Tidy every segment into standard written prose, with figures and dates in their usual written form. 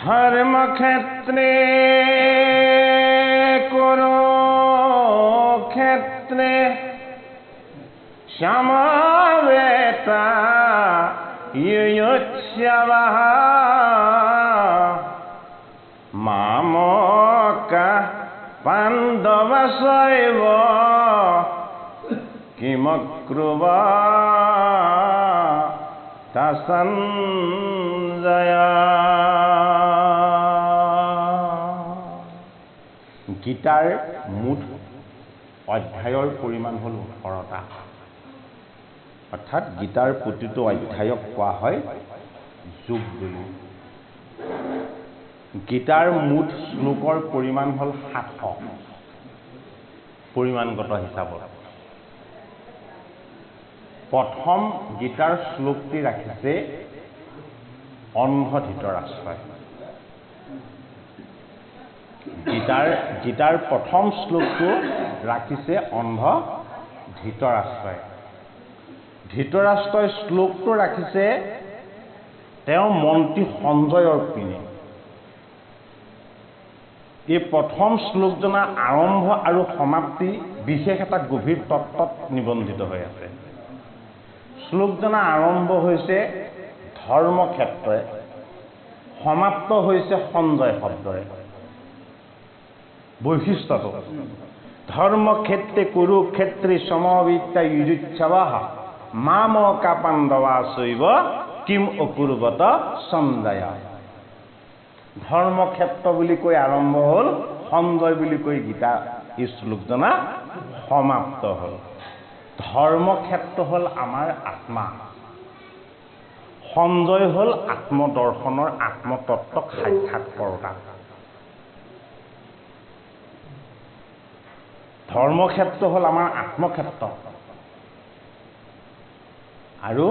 ধৰ্মক্ষেত্ৰে কুৰুক্ষেত্ৰে সমবেতা ইয়ুৎসবঃ মামকা পাণ্ডবস্যৈব কিমক্ৰুবা সঞ্জয়। গীতাৰ মুঠ অধ্যায়ৰ পৰিমাণ হ'ল 18টা, অৰ্থাৎ গীতাৰ প্ৰতিটো অধ্যায়ক কোৱা হয় যুগ বুলি। গীতাৰ মুঠ শ্লোকৰ পৰিমাণ হ'ল 700 পৰিমাণগত হিচাপত। প্ৰথম গীতাৰ শ্লোকটি ৰাখিছে অন্ধ ধৃতৰাষ্ট্ৰই। গীতাৰ প্ৰথম শ্লোকটো ৰাখিছে অন্ধ ধৃতৰাষ্ট্ৰই। ধৃতৰাষ্ট্ৰই শ্লোকটো ৰাখিছে তেওঁৰ মন্ত্ৰী সঞ্জয়ৰ পিনে। এই প্ৰথম শ্লোকজনা আৰম্ভ আৰু সমাপ্তি বিশেষ এটা গভীৰ তত্ত্বত নিবন্ধিত হৈ আছে। শ্লোকজনা আৰম্ভ হৈছে ধৰ্মক্ষেত্ৰই, সমাপ্ত হৈছে সঞ্জয় শব্দৰে। বৈশিষ্ট্যটো ধৰ্মক্ষেত্ৰে কুৰুক্ষেত্ৰে সমবেতা ইয়ুৎসবঃ মামকা পাণ্ডবস্যৈব কিম অকুৰ্বত সঞ্জয়। ধৰ্মক্ষেত্ৰ বুলি কৈ আৰম্ভ হ'ল, সঞ্জয় বুলি কৈ গীতা এই শ্লোকজনা সমাপ্ত হ'ল। ধৰ্মক্ষেত্ৰ হ'ল আমাৰ আত্মা, সঞ্জয় হ'ল আত্মদৰ্শনৰ আত্মতত্ত্বক সাক্ষাৎ কৰোঁতা। ধৰ্মক্ষেত্ৰ হ'ল আমাৰ আত্মক্ষেত্ৰ আৰু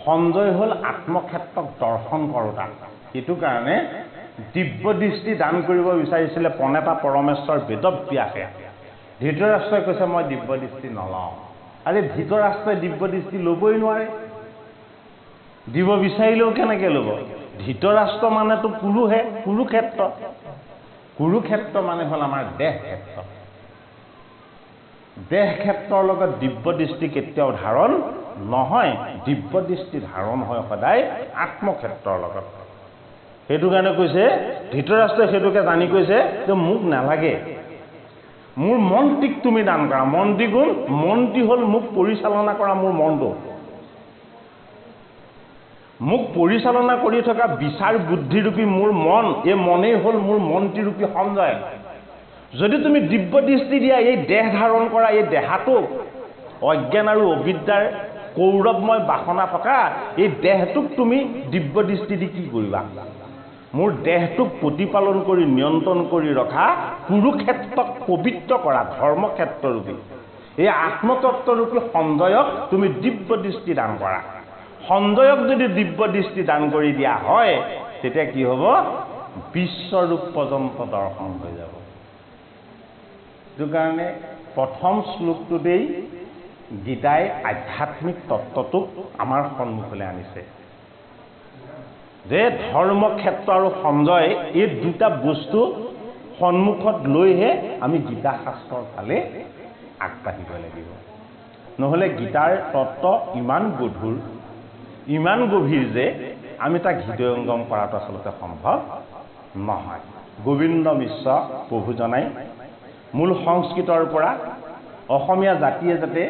সঞ্জয় হ'ল আত্মক্ষেত্ৰক দৰ্শন কৰোঁতা। এইটো কাৰণে দিব্য দৃষ্টি দান কৰিব বিচাৰিছিলে প্ৰণেতা পৰমেশ্বৰ বেদব্যাসে। ধৃতৰাষ্ট্ৰই কৈছে মই দিব্য দৃষ্টি নলওঁ। আৰে ধৃতৰাষ্ট্ৰই দিব্য দৃষ্টি ল'বই নোৱাৰে, দিব বিচাৰিলেও কেনেকৈ ল'ব? ধৃতৰাষ্ট্ৰ মানেতো কুৰুহে, কুৰুক্ষেত্ৰ। কুৰুক্ষেত্ৰ মানে হ'ল আমাৰ দেহ ক্ষেত্ৰ। দেহ ক্ষেত্ৰৰ লগত দিব্য দৃষ্টি কেতিয়াও ধাৰণ নহয়। দিব্য দৃষ্টি ধাৰণ হয় সদায় আত্মক্ষেত্ৰৰ লগত। সেইটো কাৰণে কৈছে ধৃতৰাষ্ট্ৰই, সেইটোকে জানি কৈছে যে মোক নালাগে, মোৰ মন্ত্ৰীক তুমি দান কৰা। মন্ত্ৰী কোন? মন্ত্ৰী হ'ল মোক পৰিচালনা কৰা মোৰ মনটো। মোক পৰিচালনা কৰি থকা বিচাৰ বুদ্ধিৰূপী মোৰ মন, এই মনেই হ'ল মোৰ মন্ত্ৰীৰূপী সঞ্জয়। যদি তুমি দিব্য দৃষ্টি দিয়া, এই দেহ ধাৰণ কৰা এই দেহাটো অজ্ঞান আৰু অবিদ্যাৰ কৌৰৱময় বাসনা থকা এই দেহটোক তুমি দিব্য দৃষ্টি দি কি কৰিবা? মোৰ দেহটোক প্ৰতিপালন কৰি নিয়ন্ত্ৰণ কৰি ৰখা, কুৰুক্ষেত্ৰক পবিত্ৰ কৰা ধৰ্মক্ষেত্ৰৰূপী এই আত্মতত্ত্বৰূপী সঞ্জয়ক তুমি দিব্য দৃষ্টি দান কৰা। সঞ্জয়ক যদি দিব্য দৃষ্টি দান কৰি দিয়া হয়, তেতিয়া কি হ'ব? বিশ্বৰূপ পৰ্যন্ত দৰ্শন হৈ যাব। সেইটো কাৰণে প্ৰথম শ্লোকটোতেই গীতাই আধ্যাত্মিক তত্ত্বটোক আমাৰ সন্মুখলৈ আনিছে। যে ধৰ্মক্ষেত্ৰ আৰু সঞ্জয় এই দুটা বস্তু সন্মুখত লৈহে আমি গীতা শাস্ত্ৰৰ ফালে আগবাঢ়িব লাগিব। নহ'লে গীতাৰ তত্ত্ব ইমান গধুৰ, ইমান গভীৰ যে আমি তাক হৃদয়ংগম কৰাটো আচলতে সম্ভৱ নহয়। গোবিন্দ মিশ্ৰ প্ৰভুজনাই মূল সংস্কৃতৰ পৰা অসমীয়া জাতিয়ে যাতে,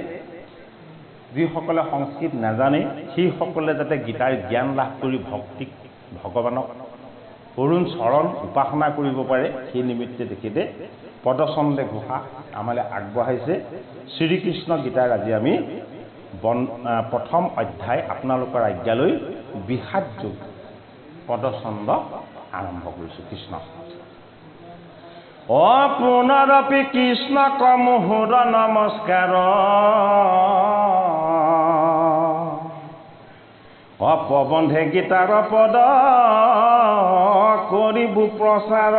যিসকলে সংস্কৃত নাজানে সেইসকলে যাতে গীতাৰ জ্ঞান লাভ কৰি ভক্তিক ভগৱানক অৰুণ চৰণ উপাসনা কৰিব পাৰে, সেই নিমিত্তে তেখেতে পদচন্দে ঘোষা আমালৈ আগবঢ়াইছে। শ্ৰীকৃষ্ণ গীতাৰ আজি আমি প্ৰথম অধ্যায় আপোনালোকৰ আজ্ঞালৈ বিষাদ যোগ পদচন্দ আৰম্ভ কৰিছোঁ। কৃষ্ণ পুনৰপি কৃষ্ণ কমুহুৰ নমস্কাৰ অপবন্ধে গীতাৰ পদ কৰিব প্ৰচাৰ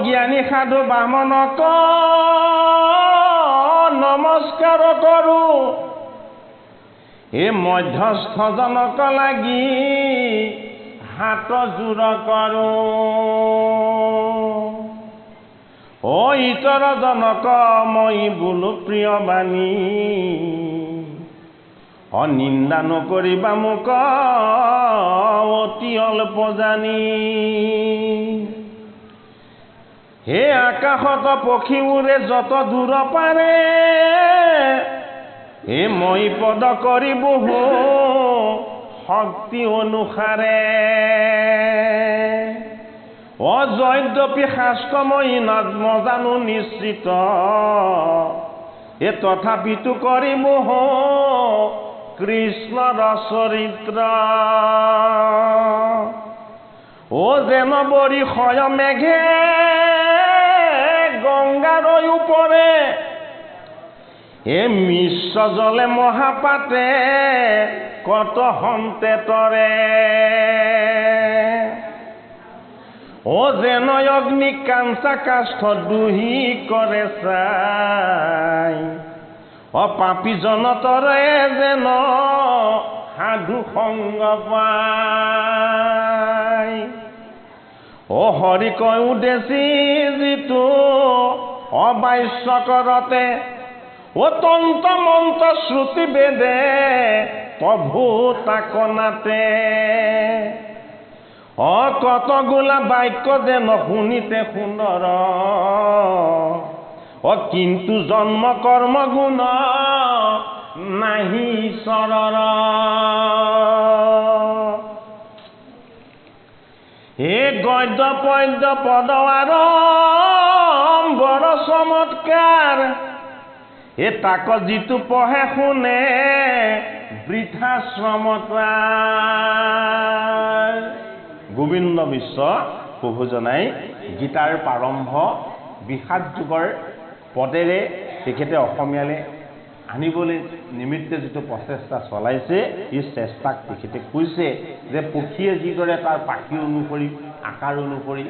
জ্ঞানী সাধু বামনক নমস্কাৰ কৰোঁ এই মধ্যস্থজনক লাগি হাত জোৰ কৰোঁ ইতৰ জনক মই বোলো প্ৰিয় বাণী নিন্দা নকৰিবা মোক অতি অল্প জানি হে আকাশত পক্ষী উৰে যত দূৰ পাৰে হে মই পদ কৰি বহু শক্তি অনুসাৰে যদ্যপি শাস্ত্ৰ মই নজানো নিশ্চিত তথাপিতো কৰি বহু কৃষ্ণৰ চৰিত্ৰ যেন বৰিষয় মেঘে গংগাৰ ওপৰে মিশ্ৰ জলে মহাপাতে কত হন্তে তৰে যেন অগ্নি কাঞ্চা কাষ্ঠ দুহি কৰে চাই পাপী জনতৰে যেন সাধু সংগ পাই হৰি কয় উদেশী যিটো অবাস্য কৰতে তন্ত্ৰ মন্ত্ৰ শ্ৰুতি বেদে প্ৰভু তাক নাতে কত গোলা বাক্য যেন শুনিতে সুন্দৰ কিন্তু জন্ম কৰ্ম গুণ নাহি ঈশ্বৰৰ হে গদ্য পদ্য পদ বৰ চমৎকাৰ তাক যিটো পঢ়ে শুনে বৃথা শ্ৰমতাৰ। গোবিন্দ মিশ্ৰ প্ৰভুজনাই গীতাৰ প্ৰাৰম্ভ বিষাদ যুগৰ পদেৰে তেখেতে অসমীয়ালৈ আনিবলৈ নিমিত্তে যিটো প্ৰচেষ্টা চলাইছে, এই চেষ্টাক তেখেতে কৈছে যে পক্ষীয়ে যিদৰে তাৰ পাখি অনুসৰি আকাৰ অনুসৰি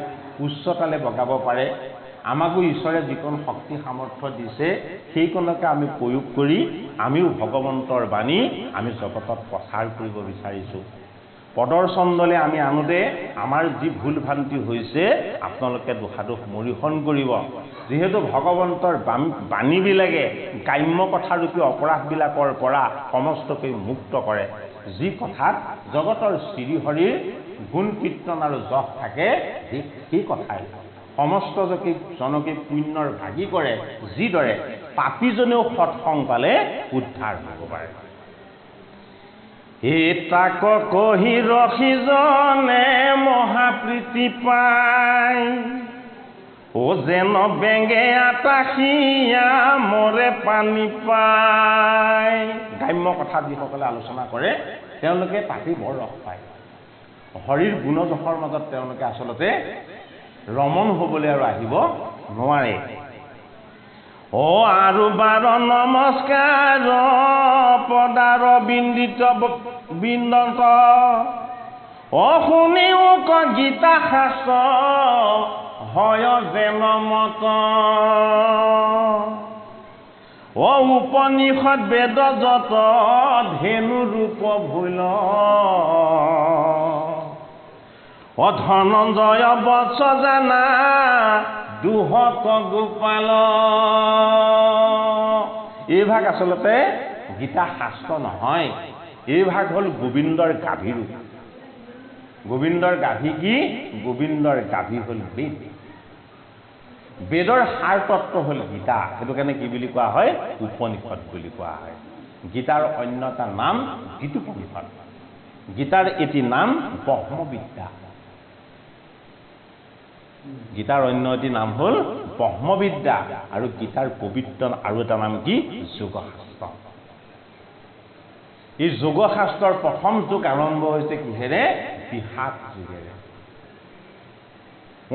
উচ্চতালৈ বগাব পাৰে, আমাকো ঈশ্বৰে যিকণ শক্তি সামৰ্থ্য দিছে সেইকণকে আমি প্ৰয়োগ কৰি আমিও ভগৱন্তৰ বাণী আমি জগতত প্ৰচাৰ কৰিব বিচাৰিছোঁ। পদৰ চন্দলে আমি আনোতে আমাৰ যি ভুল ভ্ৰান্তি হৈছে আপোনালোকে দোষাদোষ মৰিহৰণ কৰিব। যিহেতু ভগৱন্তৰ বাণীবিলাকে গ্ৰাম্য কথাৰূপী অপৰাধবিলাকৰ পৰা সমস্তকৈ মুক্ত কৰে, যি কথাত জগতৰ শ্ৰীহৰিৰ গুণ কীৰ্তন আৰু যশ থাকে, সেই কথাই সমস্ত জনকে পুণ্যৰ ভাগি কৰে, যিদৰে পাপীজনেও সৎসং পালে উদ্ধাৰ হ'ব পাৰে। তাক কহি ৰখিজনে মহাপ্ৰীতি পায় যেন বেঙে আটাশিয়া মৰে পানী পায়। গ্ৰাম্য কথা যিসকলে আলোচনা কৰে তেওঁলোকে তাতে বৰ ৰস পায়। হৰিৰ গুণযশৰ মাজত তেওঁলোকে আচলতে ৰমণ হ'বলৈ আৰু আহিব নোৱাৰে। আৰু বাৰ নমস্কাৰ পদাৰ বিন্দিত বিন্দত শুনিও ক গীতা শাস্ত্ৰ হয় যেন মত অ উপনিষদ বেদ যত ধেনু ৰূপ ভুল অ ধনঞ্জয় বৎস জানা দুহত গোপাল এই ভাগ আসলতে গীতা শাস্ত্ৰ নহয় এই ভাগ হল গোবিন্দৰ গাভী ৰূপ গোবিন্দৰ গাভী কি গোবিন্দৰ গাভী হল বেদ বেদৰ সাৰ তত্ত্ব হল গীতা সেইটো কাৰণে কি বুলি কোৱা হয় উপনিষদ বুলি কোৱা হয় গীতাৰ অন্য এটা নাম গীতোপনিষদ গীতাৰ এটি নাম ব্ৰহ্মবিদ্যা গীতাৰ অন্য এটি নাম হল ব্ৰহ্মবিদ্যা আৰু গীতাৰ পবিত্ৰ আৰু এটা নাম কি যোগশাস্ত্ৰ এই যোগশাস্ত্ৰৰ প্ৰথম যুগ আৰম্ভ হৈছে কিহেৰে বিহাগ যুগেৰে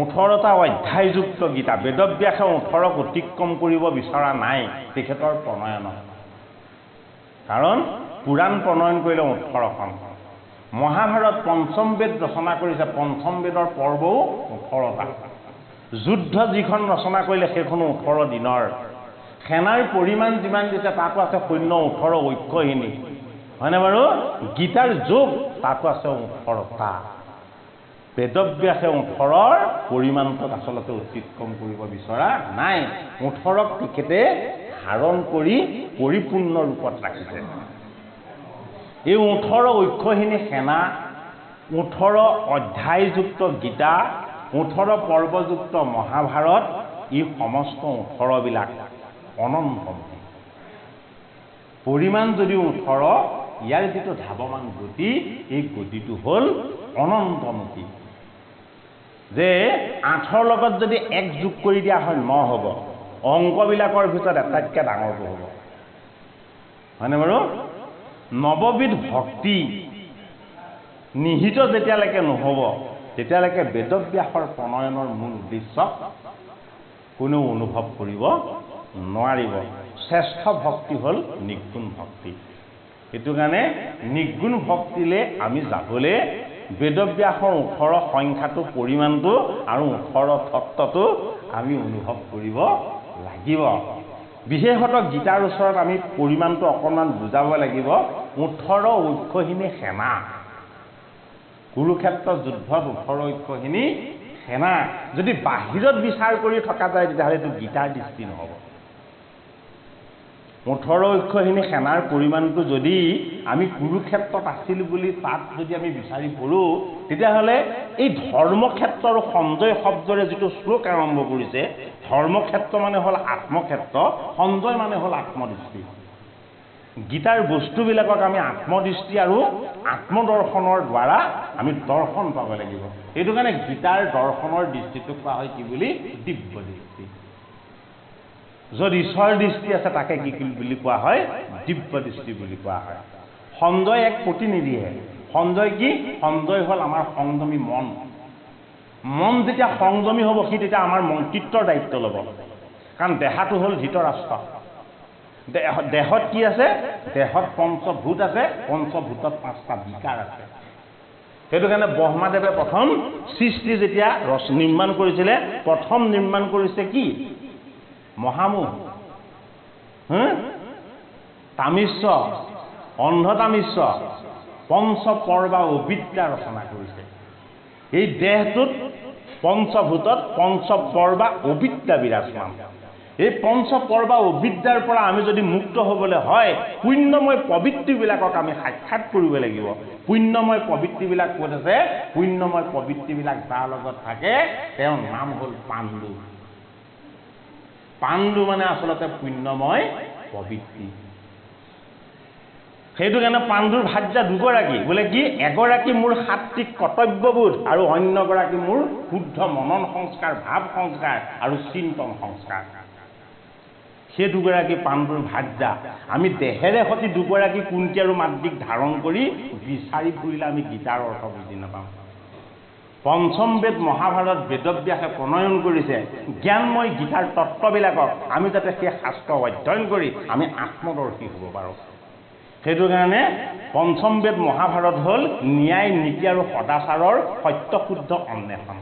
18টা অধ্যায়যুক্ত গীতা বেদব্যাসে 18ক অতিক্ৰম কৰিব বিচৰা নাই তেখেতৰ প্ৰণয়ন কাৰণ পুৰাণ প্ৰণয়ন কৰিলে 18খন মহাভাৰত পঞ্চম বেদ ৰচনা কৰিছে পঞ্চম বেদৰ পৰ্বও 18টা যুদ্ধ যিখন ৰচনা কৰিলে সেইখনো 18 দিনৰ সেনাৰ পৰিমাণ যিমান দিছে তাতো আছে সৈন্য 18 ঐক্যহীনী হয়নে বাৰু গীতাৰ যোগ তাতো আছে 18টা বেদব্যাসে 18ৰ পৰিমাণটোক আসলতে অতিক্ৰম কৰিব বিচৰা নাই 18ক তেখেতে ধাৰণ কৰি পৰিপূৰ্ণ ৰূপত ৰাখিছে এই 18 ঐক্যহীনী সেনা 18 অধ্যায়যুক্ত গীতা 18 পৰ্বযুক্ত মহাভাৰত এই সমস্ত 18 বিলাক অনন্তমুখী পৰিমাণ যদিও 18 ইয়াৰ যিটো ধাৱমান গতি এই গতিটো হল অনন্তমুখী যে 8ৰ লগত যদি 1 যোগ কৰি দিয়া হয় 9 হ'ব অংকবিলাকৰ ভিতৰত এটাতকৈ ডাঙৰটো হ'ব হয়নে বাৰু নৱবিধ ভক্তি নিহিত যেতিয়ালৈকে নহ'ব তেতিয়ালৈকে বেদব্যাসৰ প্ৰণয়নৰ মূল উদ্দেশ্য কোনেও অনুভৱ কৰিব নোৱাৰিব শ্ৰেষ্ঠ ভক্তি হ'ল নিগুণ ভক্তি সেইটো কাৰণে নিগুণ ভক্তিলে আমি যাবলৈ বেদব্যাসৰ 18 সংখ্যাটো পৰিমাণটো আৰু 18 তত্ত্বটো আমি অনুভৱ কৰিব লাগিব বিশেষত গীতাৰ ওচৰত আমি পৰিমাণটো অকণমান বুজাব লাগিব 18 ঐক্যহীনী সেনা কুৰুক্ষেত্ৰ যুদ্ধত 18 ঐক্যহীনী সেনা যদি বাহিৰত বিচাৰ কৰি থকা যায় তেতিয়াহ'লে এইটো গীতাৰ দৃষ্টি নহ'ব 18 ঐক্যহীনী সেনাৰ পৰিমাণটো যদি আমি কুৰুক্ষেত্ৰত আছিল বুলি তাত যদি আমি বিচাৰি পঢ়ো তেতিয়াহ'লে এই ধৰ্মক্ষেত্ৰ আৰু সঞ্জয় শব্দৰে যিটো শ্লোক আৰম্ভ কৰিছে ধৰ্মক্ষেত্ৰ মানে হ'ল আত্মক্ষেত্ৰ সঞ্জয় মানে হ'ল আত্মদৃষ্টি গীতাৰ বস্তুবিলাকক আমি আত্মদৃষ্টি আৰু আত্মদৰ্শনৰ দ্বাৰা আমি দৰ্শন পাব লাগিব এইটো কাৰণে গীতাৰ দৰ্শনৰ দৃষ্টিটোক কোৱা হয় কি বুলি দিব্য দৃষ্টি যদি ঈশ্বৰ দৃষ্টি আছে তাকে কি বুলি কোৱা হয় দিব্য দৃষ্টি বুলি কোৱা হয় সঞ্জয় এক প্ৰতিনিধিহে সঞ্জয় কি সঞ্জয় হ'ল আমাৰ সংযমী মন মন যেতিয়া সংযমী হ'ব সি তেতিয়া আমাৰ মন্ত্ৰিত্বৰ দায়িত্ব ল'ব কাৰণ দেহাটো হ'ল ধৃতৰাষ্ট্ৰ দেহত কি আছে দেহত পঞ্চভূত আছে পঞ্চভূতত 5টা বিকাৰ আছে সেইটো কাৰণে ব্ৰহ্মাদেৱে প্ৰথম সৃষ্টি যেতিয়া নিৰ্মাণ কৰিছিলে প্ৰথম নিৰ্মাণ কৰিছে কি মহামুহ তামিশ্য অন্ধতামিশ্য পঞ্চপৰ্বা অবিদ্যা ৰচনা কৰিছে এই দেহটোত পঞ্চভূতত পঞ্চপৰ্বা অবিদ্যা বিৰাজমান এই পঞ্চপৰ্বা অবিদ্যাৰ পৰা আমি যদি মুক্ত হ'বলৈ হয় পুণ্যময় প্ৰবৃত্তিবিলাকক আমি সাক্ষাৎ কৰিব লাগিব পুণ্যময় প্ৰবৃত্তিবিলাক ক'ত আছে পুণ্যময় প্ৰবৃত্তিবিলাক যাৰ লগত থাকে তেওঁৰ নাম হ'ল পাণ্ডু পাণ্ডু মানে আসলতে পুণ্যময় প্ৰবৃত্তি সেইটো কাৰণে পাণ্ডুৰ ভাৰ্যা দুগৰাকী বোলে কি এগৰাকী মোৰ সাত্বিক কৰ্তব্যবোধ আৰু অন্যগৰাকী মোৰ শুদ্ধ মনন সংস্কাৰ ভাৱ সংস্কাৰ আৰু চিন্তন সংস্কাৰ সেই দুগৰাকী পাণ্ডুৰ ভাৰ্যা আমি দেহেৰে সতি দুগৰাকী কুন্তি আৰু মাতৃক ধাৰণ কৰি বিচাৰি ফুৰিলে আমি গীতাৰ অৰ্থ বুজি নাপাওঁ পঞ্চম বেদ মহাভাৰত বেদব্যাসে প্ৰণয়ন কৰিছে জ্ঞানময় গীতাৰ তত্ত্ববিলাকক আমি যাতে সেই শাস্ত্ৰ অধ্যয়ন কৰি আমি আত্মদৰ্শী হ'ব পাৰোঁ সেইটো কাৰণে পঞ্চম বেদ মহাভাৰত হ'ল ন্যায় নীতি আৰু সদাচাৰৰ সত্যশুদ্ধ অন্বেষণ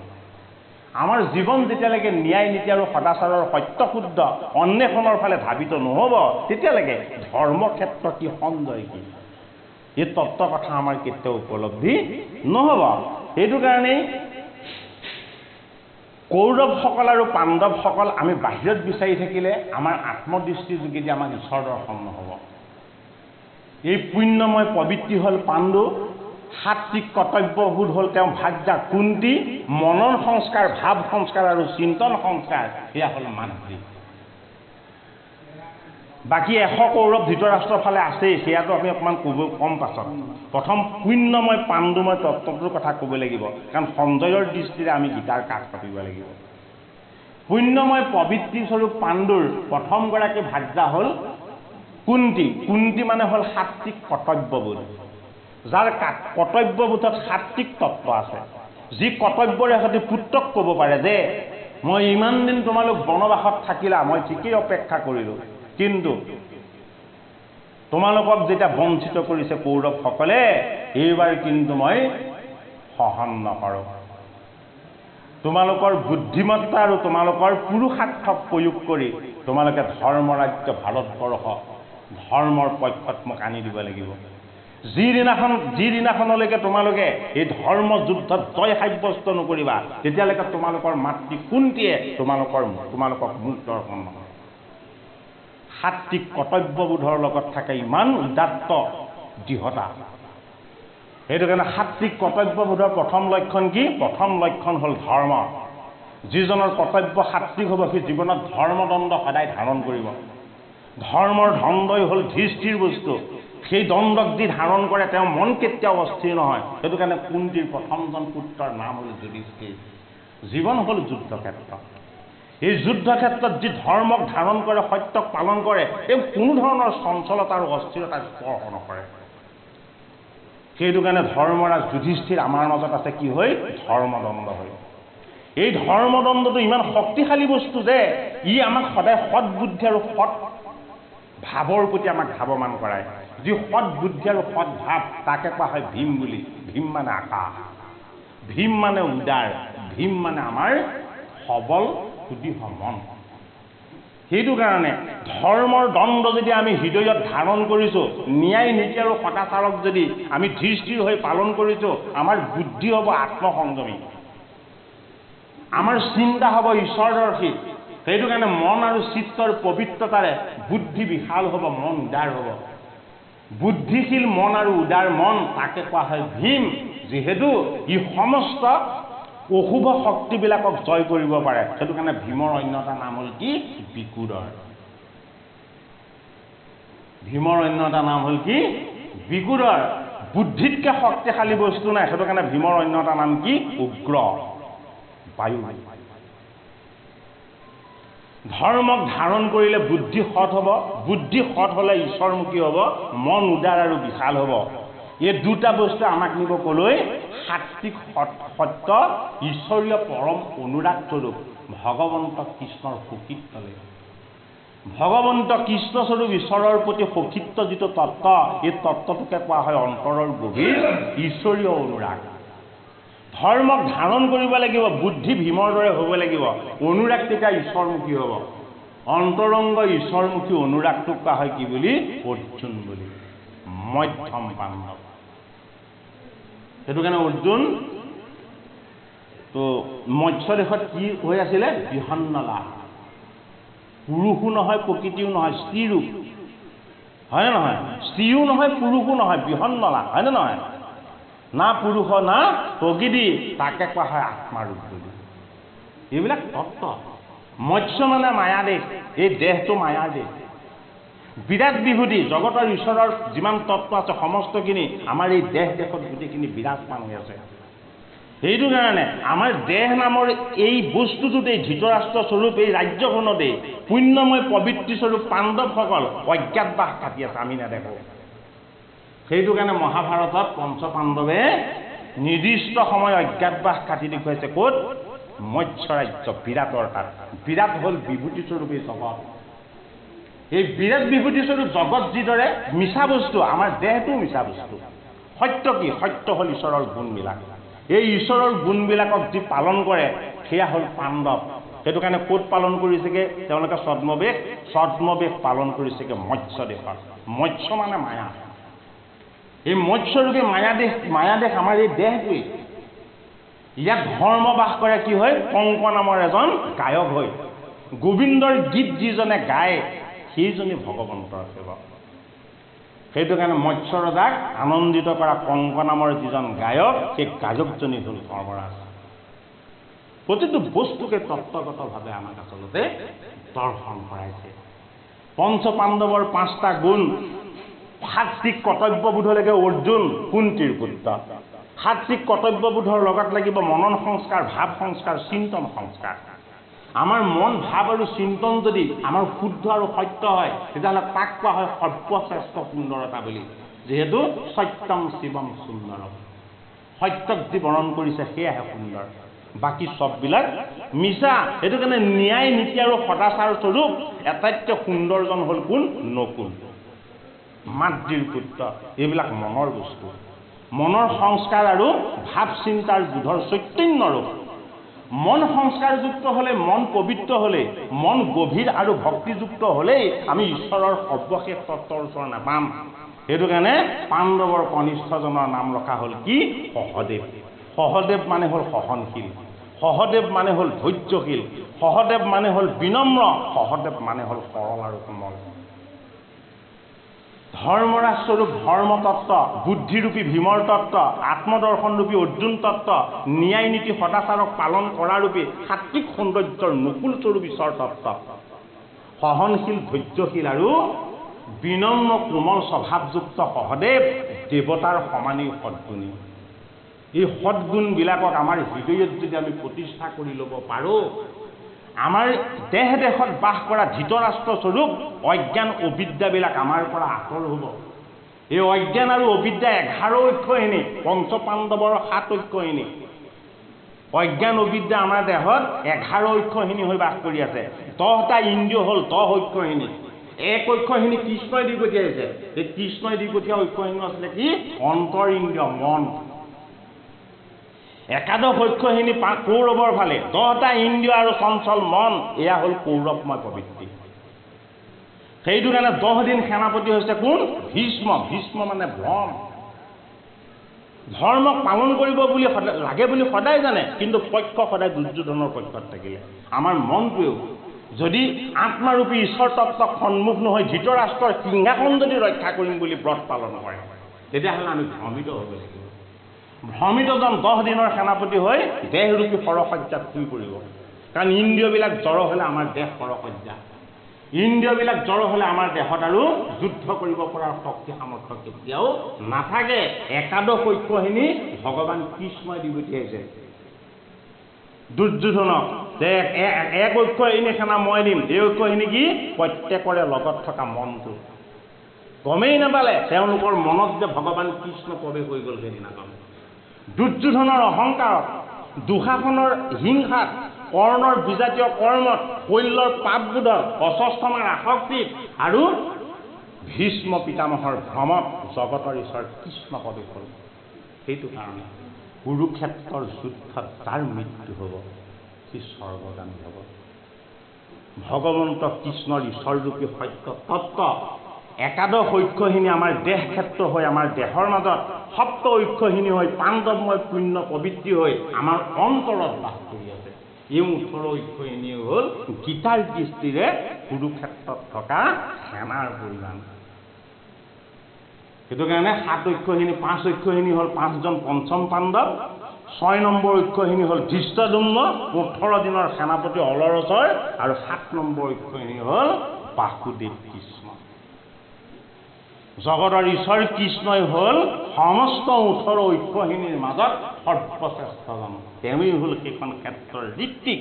আমাৰ জীৱন যেতিয়ালৈকে ন্যায় নীতি আৰু সদাচাৰৰ সত্য শুদ্ধ অন্বেষণৰ ফালে ধাবিত নহ'ব তেতিয়ালৈকে ধৰ্মক্ষেত্ৰ কি সঞ্জয় কি এই তত্ত্ব কথা আমাৰ কেতিয়াও উপলব্ধি নহ'ব। সেইটো কাৰণেই কৌৰৱসকল আৰু পাণ্ডৱসকল আমি বাহিৰত বিচাৰি থাকিলে আমাৰ আত্মদৃষ্টিৰ যোগেদি আমাক ঈশ্বৰ দৰ্শন নহ'ব। এই পুণ্যময় পবিত্ৰী হ'ল পাণ্ডু, সাত্বিক কৰ্তব্যবোধ হ'ল তেওঁ ভাৰ্যা কুন্তী, মনন সংস্কাৰ ভাৱ সংস্কাৰ আৰু চিন্তন সংস্কাৰ সেয়া হ'ল মাতৃ। বাকী 100 কৌৰৱ ধৃতৰাষ্ট্ৰৰ ফালে আছেই, সেয়াটো আমি অকণমান কম পাছত। প্ৰথম পুণ্যময় পাণ্ডুময় তত্ত্বটোৰ কথা ক'ব লাগিব, কাৰণ সঞ্জয়ৰ দৃষ্টিৰে আমি গীতাৰ কাষ পাতিব লাগিব। পুণ্যময় পবিত্ৰী স্বৰূপ পাণ্ডুৰ প্ৰথমগৰাকী ভাৰ্যা হ'ল কুন্তী। কুন্তী মানে হ'ল সাত্বিক কৰ্তব্যবোধ, যাৰ কৰ্তব্যবোধত সাত্বিক তত্ত্ব আছে, যি কৰ্তব্যৰে সৈতে পুত্ৰক ক'ব পাৰে যে মই ইমান দিন তোমালোক বনবাসত থাকিলা, মই ঠিকেই অপেক্ষা কৰিলোঁ, কিন্তু তোমালোকক যেতিয়া বঞ্চিত কৰিছে কৌৰৱসকলে, এইবাৰ কিন্তু মই সহন নকৰোঁ। তোমালোকৰ বুদ্ধিমত্তা আৰু তোমালোকৰ পুৰুষাৰ্থ প্ৰয়োগ কৰি তোমালোকে ধৰ্মৰাজ্য ভাৰতবৰ্ষ ধৰ্মৰ পক্ষত মোক আনি দিব লাগিব। যিদিনাখনলৈকে তোমালোকে এই ধৰ্ম যুদ্ধত জয় সাব্যস্ত নকৰিবা, তেতিয়ালৈকে তোমালোকৰ মাতৃ কুন্তীয়ে তোমালোকক মুখ দৰ্শন নকৰে। সাত্বিক কৰ্তব্যবোধৰ লগত থাকে ইমান উদাত্ত দৃঢ়তা। সেইটো কাৰণে সাত্বিক কৰ্তব্যবোধৰ প্ৰথম লক্ষণ কি? প্ৰথম লক্ষণ হ'ল ধৰ্ম। যিজনৰ কৰ্তব্য সাত্বিক হ'ব, সি জীৱনত ধৰ্মদণ্ড সদায় ধাৰণ কৰিব। ধৰ্মৰ দণ্ডই হ'ল ধীৰ স্থিৰ বস্তু। সেই দণ্ডক যি ধাৰণ কৰে তেওঁৰ মন কেতিয়াও অস্থিৰ নহয়। সেইটো কাৰণে কুন্তীৰ প্ৰথমজন পুত্ৰৰ নাম হ'ল যুধিষ্ঠিৰ। জীৱন হ'ল যুদ্ধক্ষেত্ৰ। এই যুদ্ধক্ষেত্ৰত যি ধৰ্মক ধাৰণ কৰে, সত্যক পালন কৰে, তেওঁ কোনো ধৰণৰ চঞ্চলতা আৰু অস্থিৰতাক স্পৰ্শ নকৰে। সেইটো কাৰণে ধৰ্মৰাজ যুধিষ্ঠিৰ আমাৰ মাজত আছে কি হৈ? ধৰ্মদণ্ড হৈ। এই ধৰ্মদণ্ডটো ইমান শক্তিশালী বস্তু যে ই আমাক সদায় সৎ বুদ্ধি আৰু সৎ ভাৱৰ প্ৰতি আমাক ধাৱমান কৰায়। যি সৎ বুদ্ধি আৰু সৎ ভাৱ তাকে কোৱা হয় ভীম বুলি। ভীম মানে আকাশ, ভীম মানে উদাৰ, ভীম মানে আমাৰ সবল সুদৃঢ় মন। সেইটো কাৰণে ধৰ্মৰ দণ্ড যদি আমি হৃদয়ত ধাৰণ কৰিছোঁ, ন্যায় নীতি আৰু সদাচাৰক যদি আমি ধীৰ স্থিৰ হৈ পালন কৰিছোঁ, আমাৰ বুদ্ধি হ'ব আত্মসংযমী, আমাৰ চিন্তা হ'ব ঈশ্বৰদৰ্শী। সেইটো কাৰণে মন আৰু চিত্তৰ পবিত্ৰতাৰে বুদ্ধি বিশাল হ'ব, মন উদাৰ হ'ব। বুদ্ধিশীল মন আৰু উদাৰ মন তাকে কোৱা হয় ভীম, যিহেতু ই সমস্ত অশুভ শক্তিবিলাকক জয় কৰিব পাৰে। সেইটো কাৰণে ভীমৰ অন্য এটা নাম হ'ল কি? বিকুদৰ। ভীমৰ অন্য এটা নাম হ'ল কি? বিকুদৰ। বুদ্ধিতকৈ শক্তিশালী বস্তু নাই। সেইটো কাৰণে ভীমৰ অন্য এটা নাম কি? উগ্ৰ, বায়ু। ধৰ্মক ধাৰণ কৰিলে বুদ্ধি সৎ হ'ব, বুদ্ধি সৎ হ'লে ঈশ্বৰমুখী হ'ব, মন উদাৰ আৰু বিশাল হ'ব। এই দুটা বস্তু আমাক নিব ক'লৈ? সাত্বিক সত্য ঈশ্বৰীয় পৰম অনুৰাগ স্বৰূপ ভগৱন্ত কৃষ্ণৰ সখীত্বলৈ। ভগৱন্ত কৃষ্ণস্বৰূপ ঈশ্বৰৰ প্ৰতি সখীত্ব যিটো তত্ত্ব, এই তত্ত্বটোকে কোৱা হয় অন্তৰৰ গভীৰ ঈশ্বৰীয় অনুৰাগ। ধৰ্মক ধাৰণ কৰিব লাগিব, বুদ্ধি ভীমৰ দৰে হ'ব লাগিব, অনুৰাগ তেতিয়া ঈশ্বৰমুখী হ'ব। অন্তৰংগ ঈশ্বৰমুখী অনুৰাগটোক কোৱা হয় কি বুলি? অৰ্জুন বুলি, মধ্যম পাণ্ডৱ। সেইটো কাৰণে অৰ্জুন তো মৎস্য দেশত কি হৈ আছিলে? বিহন্নলা। পুৰুষো নহয়, প্ৰকৃতিও নহয়, স্ত্ৰীৰূপ, হয়নে নহয়? স্ত্ৰীও নহয়, পুৰুষো নহয়, বিহন্নলা, হয়নে নহয়? না পুৰুষ না প্ৰকৃতি, তাকে কোৱা হয় আত্মাৰূপ বুলি। এইবিলাক তত্ত্ব। মৎস্য মানে মায়া দেশ, এই দেহটো মায়াৰ দেশ। বিৰাট বিভূতি, জগতৰ ঈশ্বৰৰ যিমান তত্ত্ব আছে সমস্তখিনি আমাৰ এই দেহ দেশত গোটেইখিনি বিৰাজমান হৈ আছে। সেইটো কাৰণে আমাৰ দেহ নামৰ এই বস্তুটোতেই ধৃতৰাষ্ট্ৰ স্বৰূপ এই ৰাজ্যখনতেই পুণ্যময় পবিত্ৰী স্বৰূপ পাণ্ডৱসকল অজ্ঞাতবাস কাটি আছে, আমি নেদেখোঁ। সেইটো কাৰণে মহাভাৰতত পঞ্চপাণ্ডৱে নিৰ্দিষ্ট সময় অজ্ঞাতবাস কাটি দেখুৱাইছে ক'ত? মৎস্য ৰাজ্য, বিৰাটৰ তাত। বিৰাট হ'ল বিভূতিস্বৰূপ এই জগত। এই বিৰাট বিভূতিস্বৰূপ জগত যিদৰে মিছা বস্তু, আমাৰ দেহটো মিছা বস্তু। সত্য কি? সত্য হ'ল ঈশ্বৰৰ গুণবিলাক। এই ঈশ্বৰৰ গুণবিলাকক যি পালন কৰে সেয়া হ'ল পাণ্ডৱ। সেইটো কাৰণে ক'ত পালন কৰিছেগৈ তেওঁলোকে ছদ্মবেশ পালন কৰিছেগৈ মৎস্য দেশত। মৎস্য মানে মায়া। এই মৎস্যৰূপী মায়াদেশ আমাৰ এই দেহটোৱেই। ইয়াত ধৰ্ম বাস কৰে কি হয় কংক নামৰ এজন গায়ক হৈ। গোবিন্দৰ গীত যিজনে গায় সেইজনে ভগৱন্তৰ সেৱক। সেইটো কাৰণে মৎস্য ৰজাক আনন্দিত কৰা কংক নামৰ যিজন গায়ক সেই গায়কজনী হ'ল ধৰ্মৰাজ। প্ৰতিটো বস্তুকে তত্ত্বগতভাৱে আমাক আচলতে দৰ্শন কৰাইছে। পঞ্চ পাণ্ডৱৰ 5টা গুণ। সাত্বিক কৰ্তব্যবোধলৈকে অৰ্জুন কুন্তীৰ পুত্ৰ। সাত্বিক কৰ্তব্যবোধৰ লগত লাগিব মনন সংস্কাৰ, ভাৱ সংস্কাৰ, চিন্তন সংস্কাৰ। আমাৰ মন, ভাৱ আৰু চিন্তন যদি আমাৰ শুদ্ধ আৰু সত্য হয় তেতিয়াহ'লে তাক কোৱা হয় সৰ্বশ্ৰেষ্ঠ সুন্দৰতা বুলি। যিহেতু সত্যম শিৱম সুন্দৰম, সত্যক যি বৰ্ণন কৰিছে সেয়াহে সুন্দৰ, বাকী চববিলাক মিছা। সেইটো কাৰণে ন্যায় নীতি আৰু সদাচাৰ স্বৰূপ আটাইতকৈ সুন্দৰজন হ'ল কোন? নকুল, মাতৃৰ পুত্ৰ। এইবিলাক মনৰ বস্তু, মনৰ সংস্কাৰ আৰু ভাৱ চিন্তাৰ বোধৰ চৈতন্য ৰূপ। মন সংস্কাৰযুক্ত হ'লে, মন পবিত্ৰ হ'লে, মন গভীৰ আৰু ভক্তিযুক্ত হ'লেই আমি ঈশ্বৰৰ সৰ্বশেষ তত্ত্বৰ ওচৰ নাপাম। সেইটো কাৰণে পাণ্ডৱৰ কনিষ্ঠজনৰ নাম ৰখা হ'ল কি? সহদেৱ। সহদেৱ মানে হ'ল সহনশীল, সহদেৱ মানে হ'ল ধৈৰ্যশীল, সহদেৱ মানে হ'ল বিনম্ৰ, সহদেৱ মানে হ'ল সৰল আৰু কোমল। ধৰ্মৰাজ স্বৰূপ ধৰ্মতত্ত্ব, বুদ্ধিৰূপী ভীমৰ তত্ত্ব, আত্মদৰ্শনৰূপী অৰ্জুন তত্ত্ব, ন্যায় নীতি সদাচাৰক পালন কৰাৰূপী সাত্বিক সৌন্দৰ্যৰ নকুল স্বৰূপ ঈশ্বৰ তত্ত্ব, সহনশীল, ধৈৰ্যশীল আৰু বিনম্ৰ কোমল স্বভাৱযুক্ত সহদেৱ দেৱতাৰ সমানেই সদ্গুণী। এই সদ্গুণবিলাকক আমাৰ হৃদয়ত যদি আমি প্ৰতিষ্ঠা কৰি ল'ব পাৰোঁ, আমাৰ দেশত বাস কৰা ধৃতৰাষ্ট্ৰস্বৰূপ অজ্ঞান অবিদ্যাবিলাক আমাৰ পৰা আঁতৰ হ'ব। এই অজ্ঞান আৰু অবিদ্যা 11 ঐক্যহীনী, পঞ্চ পাণ্ডৱৰ 7 ঐক্যহীনী। অজ্ঞান অবিদ্যা আমাৰ দেহত 11 ঐক্যহীনী হৈ বাস কৰি আছে। 10টা ইন্দ্ৰিয় হ'ল 10 ঐক্যহীনী। 1 ঐক্যহীনী কৃষ্ণই দি পঠিয়াইছে। এই কৃষ্ণই দি পঠিওৱা ঐক্যহীনী আছিলে কি? অন্তৰ ইন্দ্ৰিয়, মন। 11 ঐক্যহীনী কৌৰৱৰ ফালে, 10টা ইন্দ্ৰিয় আৰু চঞ্চল মন, এয়া হ'ল কৌৰৱময় প্ৰবৃত্তি। সেইটো কাৰণে 10 দিন সেনাপতি হৈছে কোন? ভীষ্ম। ভীষ্ম মানে ভ্ৰম। ধৰ্মক পালন কৰিব বুলি লাগে বুলি সদায় জানে, কিন্তু পক্ষ সদায় দুৰ্যোধনৰ পক্ষত থাকিলে। আমাৰ মনটোৱেও যদি আত্মাৰূপী ঈশ্বৰ তত্ত্বক সন্মুখ নহয় ধৃতৰাষ্ট্ৰৰ সিংহাসন যদি ৰক্ষা কৰিম বুলি ব্ৰত পালন কৰে, তেতিয়াহ'লে আমি ভ্ৰমিত হ'ব লাগিব। ভ্ৰমিতজন 10 দিনৰ সেনাপতি হৈ দেহৰূপী সৰসজ্জাত শুই পৰিব। কাৰণ ইন্দ্ৰিয়বিলাক জড় হ'লে আমাৰ দেহ সৰসজ্জা। ইন্দ্ৰিয়বিলাক জড় হ'লে আমাৰ দেহত আৰু যুদ্ধ কৰিব পৰাৰ শক্তি সামৰ্থ্য কেতিয়াও নাথাকে। 11 ঐক্যহীনী ভগৱান কৃষ্ণই দি পঠিয়াইছে দুৰ্যোধনক যে 1 ঐক্যহীনী সেনা মই দিম। এই ঐক্যহীনী কি? প্ৰত্যেকৰে লগত থকা মনটো। গমেই নাপালে তেওঁলোকৰ মনত যে ভগৱান কৃষ্ণ প্ৰৱেশ হৈ গ'ল সেইদিনাখন। দুৰ্যোধনৰ অহংকাৰত, দুঃশাসনৰ হিংসাত, কৰ্ণৰ বিজাতীয় কৰ্মত, শৈলৰ পাপবোধত, অস্বস্থমাৰ আসক্তিত আৰু ভীষ্ম পিতামহৰ ভ্ৰমত জগতৰ ঈশ্বৰ কৃষ্ণ প্ৰৱেশ হ'ল। সেইটো কাৰণে কুৰুক্ষেত্ৰৰ যুদ্ধত যাৰ মৃত্যু হ'ব সি স্বৰ্গগামী হ'ব। ভগৱন্ত কৃষ্ণৰ ঈশ্বৰৰূপী সত্য তত্ত্ব 11 ঐক্যহীনী আমাৰ দেহ ক্ষেত্ৰ হৈ, আমাৰ দেহৰ মাজত 7 ঐক্যহীনী হৈ, পাণ্ডৱময় পুণ্য প্ৰবৃত্তি হৈ আমাৰ অন্তৰত বাস কৰি আছে। এই 18 ঐক্যহীনী হ'ল গীতাৰ দৃষ্টিৰে কুৰুক্ষেত্ৰত থকা সেনাৰ পৰিমাণ। সেইটো কাৰণে 7 ঐক্যহীনী, 5 ঐক্যহীনী হ'ল 5জন পঞ্চম পাণ্ডৱ, 6 নম্বৰ ঐক্যহীনী হ'ল ধৃষ্টদ্যুম্ন, 18 দিনৰ সেনাপতি অলৰচৰ, আৰু 7 নম্বৰ ঐক্যহীনী হ'ল বাসুদেৱ কৃষ্ণ। জগতৰ ঈশ্বৰ কৃষ্ণই হ'ল সমস্ত 18 ঐক্যহীনীৰ মাজত সৰ্বশ্ৰেষ্ঠজন। তেওঁৱেই হ'ল সেইখন ক্ষেত্ৰৰ ঋত্বিক,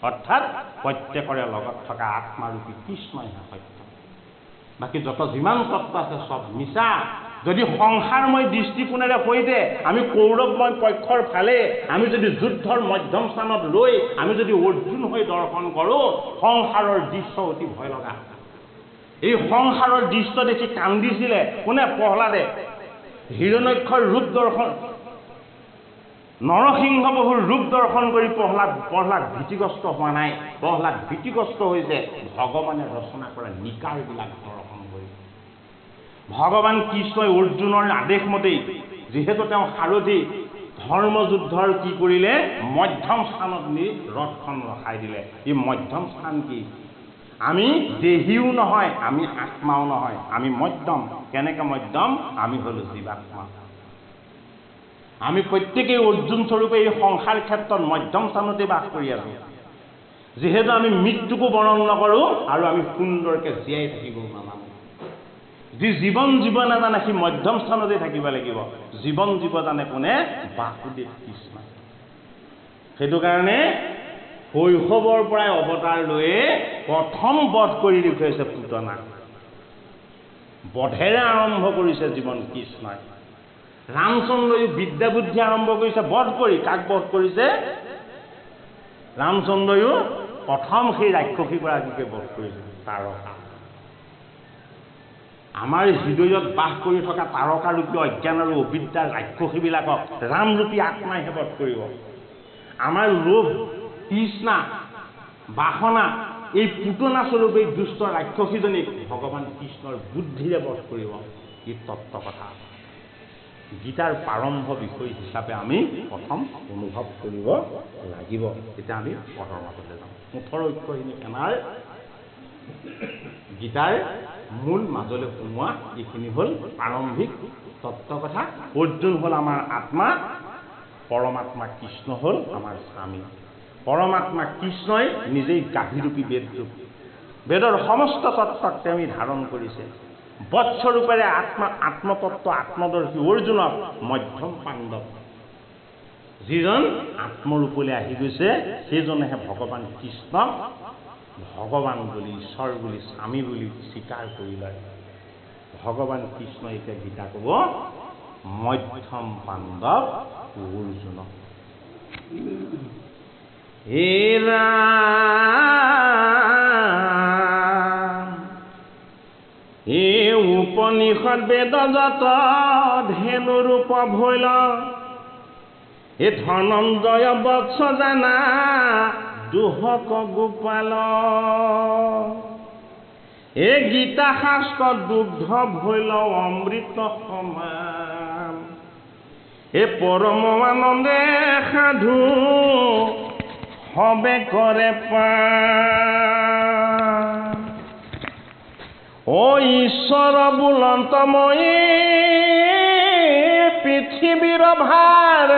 অৰ্থাৎ প্ৰত্যেকৰে লগত থকা আত্মাৰূপী কৃষ্ণই সত্য। বাকী যত যিমান তত্ত্ব আছে চব মিছা। যদি সংসাৰময় দৃষ্টিকোণেৰে সৈতে আমি কৌৰৱময় পক্ষৰ ফালে আমি যদি যুদ্ধৰ মধ্যম স্থানত ৰৈ আমি যদি অৰ্জুন হৈ দৰ্শন কৰোঁ, সংসাৰৰ দৃশ্য অতি ভয় লগা। এই সংসাৰৰ দৃশ্য দেখি কান্দিছিলে কোনে? প্ৰহ্লাদে। হিৰণ্যক্ষৰ ৰূপ দৰ্শন নৰসিংহ বহুৰ ৰূপ দৰ্শন কৰি প্ৰহ্লাদ ভীতিগ্ৰস্ত হোৱা নাই। প্ৰহ্লাদ ভীতিগ্ৰস্ত হৈছে ভগৱানে ৰচনা কৰা নিকাৰবিলাক দৰ্শন কৰি। ভগৱান কৃষ্ণই অৰ্জুনৰ আদেশ মতেই যিহেতু তেওঁ সাৰথি ধৰ্মযুদ্ধৰ কি কৰিলে মধ্যম স্থানত নি ৰথখন ৰখাই দিলে। এই মধ্যম স্থান কি? আমি দেহীও নহয়, আমি আত্মাও নহয়, আমি মধ্যম। কেনেকৈ মধ্যম? আমি হলো জীৱাত্মা। আমি প্ৰত্যেকেই অৰ্জুন স্বৰূপে এই সংসাৰ ক্ষেত্ৰত মধ্যম স্থানতে বাস কৰি আছো। যিহেতু আমি মৃত্যুকো বৰণ নকৰোঁ আৰু আমি সুন্দৰকৈ জীয়াই থাকিব নাজানো। যি জীৱন জীৱ নাজানে সি মধ্যম স্থানতে থাকিব লাগিব। জীৱন জীৱ জানে কোনে? বাসুদেৱ কৃষ্ণ। সেইটো কাৰণে শৈশৱৰ পৰাই অৱতাৰ লৈয়ে প্ৰথম বধ কৰি দেখুৱাইছে পুতনাক। বধেৰে আৰম্ভ কৰিছে জীৱন কৃষ্ণই। ৰামচন্দ্ৰই বিদ্যা বুদ্ধি আৰম্ভ কৰিছে বধ কৰি। কাক বধ কৰিছে? ৰামচন্দ্ৰয়ো প্ৰথম সেই ৰাক্ষসীগৰাকীকে বধ কৰিছে, তাৰকা। আমাৰ হৃদয়ত বাস কৰি থকা তাৰকাৰূপী অজ্ঞান আৰু অবিদ্যাৰ ৰাক্ষসীবিলাকক ৰামৰূপী আত্মাইহে বধ কৰিব। আমাৰ লোভ, তৃষ্ণা, বাসনা, এই পুতনা স্বৰূপে দুষ্ট ৰাক্ষসীজনীক ভগৱান কৃষ্ণৰ বুদ্ধিৰে বধ কৰিব। এই তত্ত্ব কথা গীতাৰ প্ৰাৰম্ভ বিষয় হিচাপে আমি প্ৰথম অনুভৱ কৰিব লাগিব। তেতিয়া আমি পদৰ মাজলৈ যাম। 18 অক্ষৰখিনি এনাৰ গীতাৰ মূল মাজলৈ সোমোৱা এইখিনি হ'ল প্ৰাৰম্ভিক তত্ত্ব কথা। অৰ্জুন হ'ল আমাৰ আত্মা, পৰমাত্মা কৃষ্ণ হ'ল আমাৰ স্বামী। পৰমাত্মা কৃষ্ণই নিজেই গাভীৰূপী বেদৰূপ। বেদৰ সমস্ত তত্ত্বক তেওঁ ধাৰণ কৰিছে। বৎস্বৰূপেৰে আত্মতত্ত্ব আত্মদৰ্শী অৰ্জুনক মধ্যম পাণ্ডৱ, যিজন আত্মৰূপলৈ আহি গৈছে, সেইজনেহে ভগৱান কৃষ্ণক ভগৱান বুলি, ঈশ্বৰ বুলি, স্বামী বুলি স্বীকাৰ কৰি লয়। ভগৱান কৃষ্ণ এতিয়া গীতা ক'ব মধ্যম পাণ্ডৱ অৰ্জুনক। হে ৰাম, হে উপনিষদ বেদ যত ধেনু ৰূপ ভৈল, হে ধনঞ্জয় বৎস জানা দুহক গোপাল, হে গীতা শাস্ত্ৰ দুগ্ধ ভৈল অমৃত সমান, হে পৰম আনন্দে সাধু সবে কৰে পান, ও ঈশ্বৰ বুলন্তময়ী পৃথিৱীৰ ভাৰ,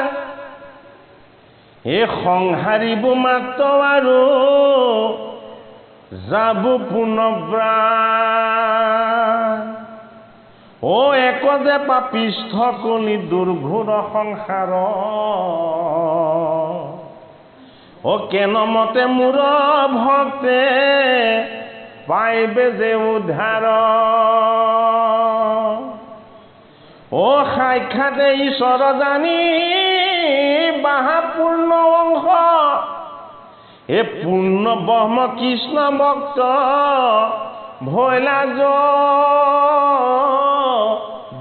হে সংহাৰিব মাত্ৰ আৰু যাব পুনঃব্ৰাণ, ও এক যে পাপিষ্ঠ কলি দুৰ্ঘোৰ সংসাৰ, ও কেন মতে মোৰ ভক্তে পাইবে যে উদ্ধাৰ, ও সাক্ষাতে ঈশ্বৰ জানি বাহা পূৰ্ণ অংশ, হে পূৰ্ণ ব্ৰহ্ম কৃষ্ণ ভক্ত ভৈলা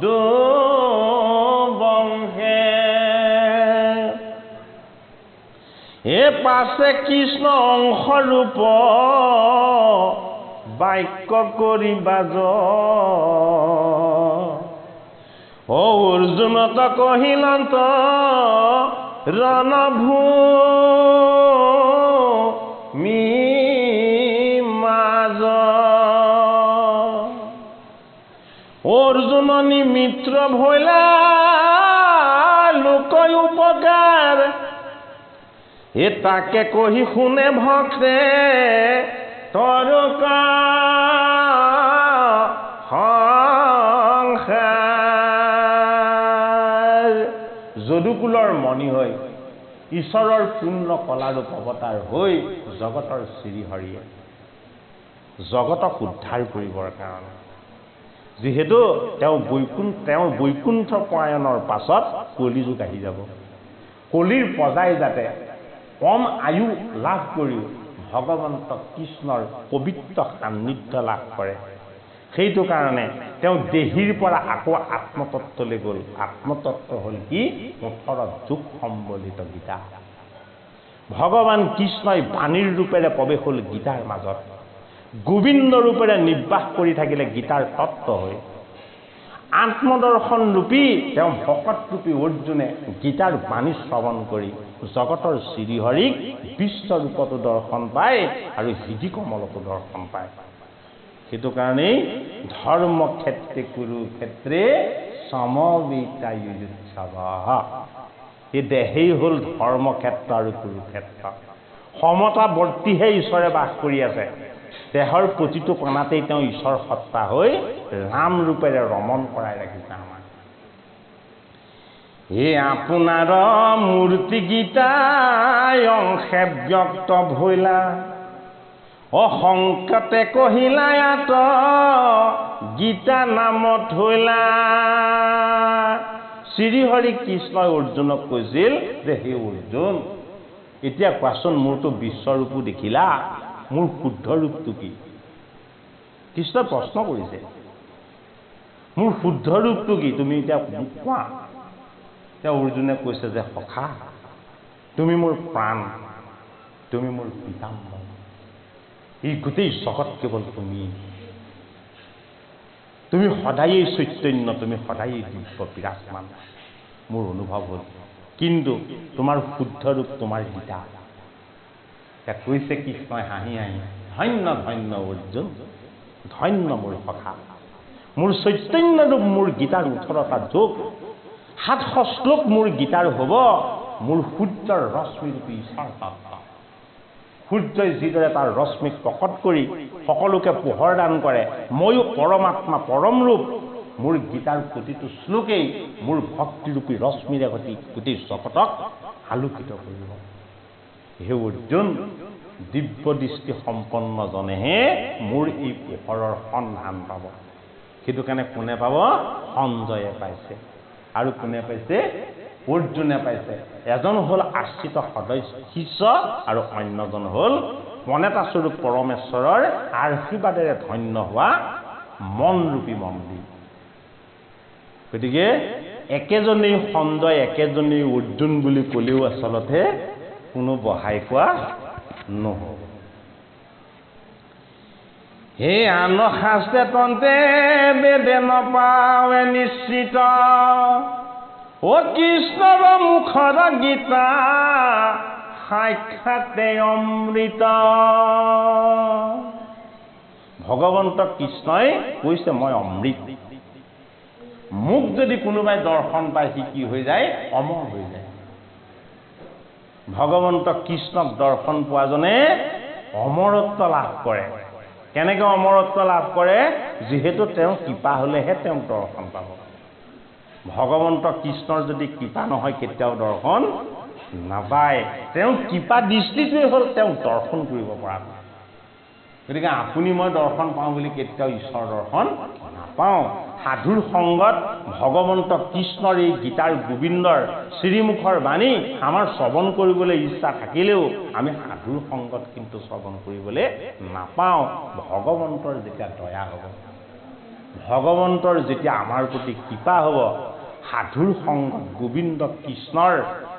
দুবংশে, হে পাছে কৃষ্ণ অংশৰূপ বাক্য কৰিবা য, ও অৰ্জুনত কহিলন্ত ৰণভূমি মাজ, অৰ্জুননি মিত্ৰ ভৈলা লোক উপকাৰ, এ তাকে কহি শুনে ভক্তে তৰকা সংসাৰ, যদুকুলৰ মণি হৈ ঈশ্বৰৰ পূৰ্ণ কলাৰূপ অৱতাৰ হৈ জগতৰ শ্ৰীহৰিয়ে জগতক উদ্ধাৰ কৰিবৰ কাৰণে, যিহেতু তেওঁৰ বৈকুণ্ঠ পৰায়ণৰ পাছত কলিযুগ আহি যাব। কলিৰ প্ৰজাই যাতে কম আয়ু লাভ কৰি ভগৱন্ত কৃষ্ণৰ পবিত্ৰ সান্নিধ্য লাভ কৰে, সেইটো কাৰণে তেওঁ দেহীৰ পৰা আকৌ আত্মতত্ত্বলৈ গ'ল। আত্মতত্ত্ব হ'ল কি? 18 যুগ সম্বলিত গীতা। ভগৱান কৃষ্ণই বাণীৰ ৰূপেৰে প্ৰৱেশ হ'ল গীতাৰ মাজত, গোবিন্দ ৰূপেৰে নিৰ্বাস কৰি থাকিলে গীতাৰ তত্ত্ব হৈ। আত্মদৰ্শন ৰূপী তেওঁ ভকত ৰূপী অৰ্জুনে গীতাৰ বাণী শ্ৰৱণ কৰি জগতৰ শ্ৰীহৰিক বিশ্বৰূপতো দৰ্শন পায় আৰু হৃদি কমলতো দৰ্শন পায়। সেইটো কাৰণেই ধৰ্মক্ষেত্ৰে কুৰুক্ষেত্ৰে সমবেতায়ুৎসৱঃ। এই দেহেই হ'ল ধৰ্মক্ষেত্ৰ আৰু কুৰুক্ষেত্ৰ। সমতাবৰ্তীহে ঈশ্বৰে বাস কৰি আছে। দেহৰ প্ৰতিটো কণাতেই তেওঁ ঈশ্বৰ সত্তা হৈ ৰাম ৰূপেৰে ৰমণ কৰাই ৰাখিছে আমাক। এই আপোনাৰ মূৰ্তি গীতাই অংশে ব্যক্ত ভৈলা, অসংখ্যতে কহিলা ইয়াত গীতা নামত থৈলা। শ্ৰীহৰি কৃষ্ণই অৰ্জুনক কৈছিল যে হে অৰ্জুন, এতিয়া কোৱাচোন মোৰতো বিশ্বৰূপো দেখিলা, মোৰ শুদ্ধ ৰূপটো কি? কৃষ্ণই প্ৰশ্ন কৰিছে, মোৰ শুদ্ধ ৰূপটো কি তুমি এতিয়া মোক কোৱা। এতিয়া অৰ্জুনে কৈছে যে সখা, তুমি মোৰ প্ৰাণ, তুমি মোৰ পিতাম্বৰ, এই গোটেই জগত কেৱল তুমি সদায়েই চৈতন্য, তুমি সদায়েই দিব্য বিৰাজমান, মোৰ অনুভৱ হ'ল। কিন্তু তোমাৰ শুদ্ধ ৰূপ তোমাৰ গীতা। এতিয়া কৈছে কৃষ্ণই হাঁহি হাঁহি, ধন্য ধন্য অৰ্জুন, ধন্য মোৰ সখা, মোৰ চৈতন্য ৰূপ মোৰ গীতাৰ 18টা যোগ, 700 শ্লোক মোৰ গীতাৰ হ'ব মোৰ সূৰ্যৰ ৰশ্মিৰূপী ঈশ্বৰ তত্ত্ব। সূৰ্যই যিদৰে তাৰ ৰশ্মিক প্ৰকট কৰি সকলোকে পোহৰ দান কৰে, ময়ো পৰমাত্মা পৰম ৰূপ, মোৰ গীতাৰ প্ৰতিটো শ্লোকেই মোৰ ভক্তিৰূপী ৰশ্মিৰে সৈতে গোটেই জগতক আলোকিত কৰিব। হে অৰ্জুন, দিব্য দৃষ্টি সম্পন্নজনেহে মোৰ এই পোহৰৰ সন্ধান পাব। সেইটো কাৰণে কোনে পাব? সঞ্জয়ে পাইছে। আৰু কোনে পাইছে? অৰ্জুনে পাইছে। এজন হ'ল আশ্ৰিত সদয় শিষ্য আৰু অন্যজন হ'ল মনেতা স্বৰূপ পৰমেশ্বৰৰ আশীৰ্বাদেৰে ধন্য হোৱা মনৰূপী মন্দিৰ। গতিকে একেজনেই সঞ্জয়, একেজনেই অৰ্জুন বুলি ক'লেও আচলতে কোনো বহাই কোৱা নহ'ব। হে আন শাস্ত্ৰে তন্তে বেদে নপাৱে নিশ্চিত, অ কৃষ্ণৰ মুখৰ গীতা সাক্ষাতে অমৃত। ভগৱন্ত কৃষ্ণই কৈছে মই অমৃত। মোক যদি কোনোবাই দৰ্শন পায় সি কি হৈ যায়? অমৰ হৈ যায়। ভগৱন্ত কৃষ্ণক দৰ্শন পোৱাজনে অমৰত্ব লাভ কৰে। কেনেকৈ অমৰত্ব লাভ কৰে? যিহেতু তেওঁৰ কৃপা হ'লেহে তেওঁক দৰ্শন পাব। ভগৱন্ত কৃষ্ণৰ যদি কৃপা নহয় কেতিয়াও দৰ্শন নাপায়। তেওঁ কৃপা দৃষ্টিটোৱে হ'ল তেওঁক দৰ্শন কৰিব পৰা। গতিকে আপুনি মই দৰ্শন পাওঁ বুলি কেতিয়াও ঈশ্বৰ দৰ্শন নাপাওঁ। সাধুৰ সংগত ভগৱন্ত কৃষ্ণৰ এই গীতাৰ গোবিন্দৰ শ্ৰীমুখৰ বাণী আমাৰ শ্ৰৱণ কৰিবলৈ ইচ্ছা থাকিলেও আমি সাধুৰ সংগত কিন্তু শ্ৰৱণ কৰিবলৈ নাপাওঁ। ভগৱন্তৰ যেতিয়া দয়া হ'ব, ভগৱন্তৰ যেতিয়া আমাৰ প্ৰতি কৃপা হ'ব, সাধুৰ সংগত গোবিন্দ কৃষ্ণৰ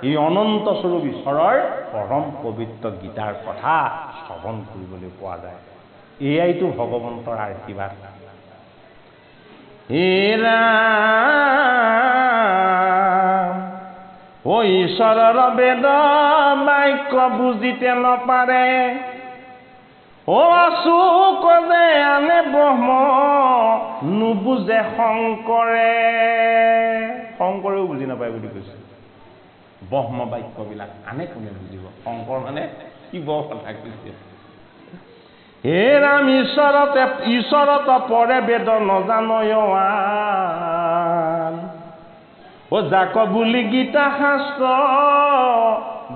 এই অনন্ত স্বৰূপ ঈশ্বৰৰ পৰম পবিত্ৰ গীতাৰ কথা শ্ৰৱণ কৰিবলৈ পোৱা যায়। এয়াইতো ভগৱন্তৰ আশীৰ্বাদ। হে ৰাম, ঐ ঈশ্বৰৰ বেদ বাক্য বুজিতে নপাৰে, অ আচুক যে আনে ব্ৰহ্ম নুবুজে শংকৰে। শংকৰেও বুজি নাপায় বুলি কৈছে। ব্ৰহ্ম বাক্যবিলাক আনে কোনে বুজিব? শংকৰ মানে কি বৰ কথা কৈছে। হে ৰাম, ঈশ্বৰত পৰে বেদ নজানয়ৱান, ও যাক বুলি গীতা শাস্ত্ৰ